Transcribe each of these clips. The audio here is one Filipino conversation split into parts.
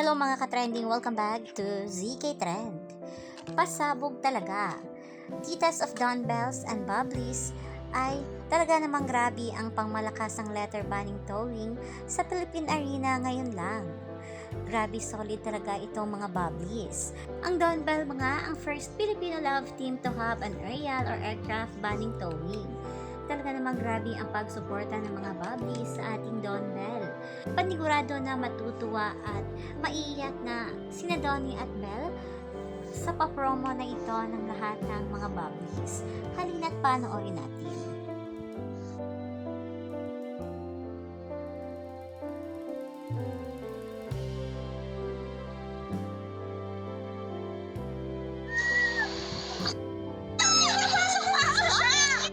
Hello mga ka-trending, welcome back to ZK Trend. Pasabog talaga. Titas of Dawn Bells and Bubblies ay talaga namang grabe ang pangmalakasang letter banning towing sa Philippine Arena ngayon lang. Grabe solid talaga itong mga Bubblies. Ang Dawn Bell mga ang first Filipino love team to have an aerial or aircraft banning towing. Talaga namang grabe ang pagsuporta ng mga Bubblies sa ating Dawn Bell. Panigurado na matutuwa at maiiyak na sina Donnie at Belle sa papromo na ito ng lahat ng mga Bubblies. Halina't panoorin natin.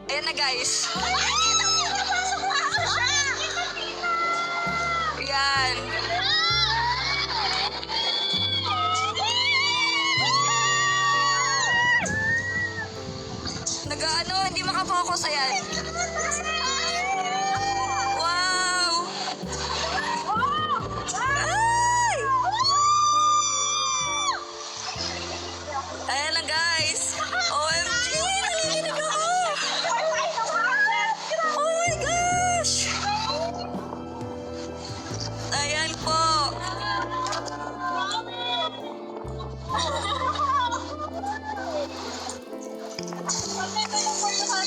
Ayan na guys. Yan. Nag-ano, hindi makapokus. Ayan. Wow. Ay! Ayan na guys. OMG! Nalilig ako! Oh my gosh! Ayan po.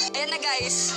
Ayan na guys.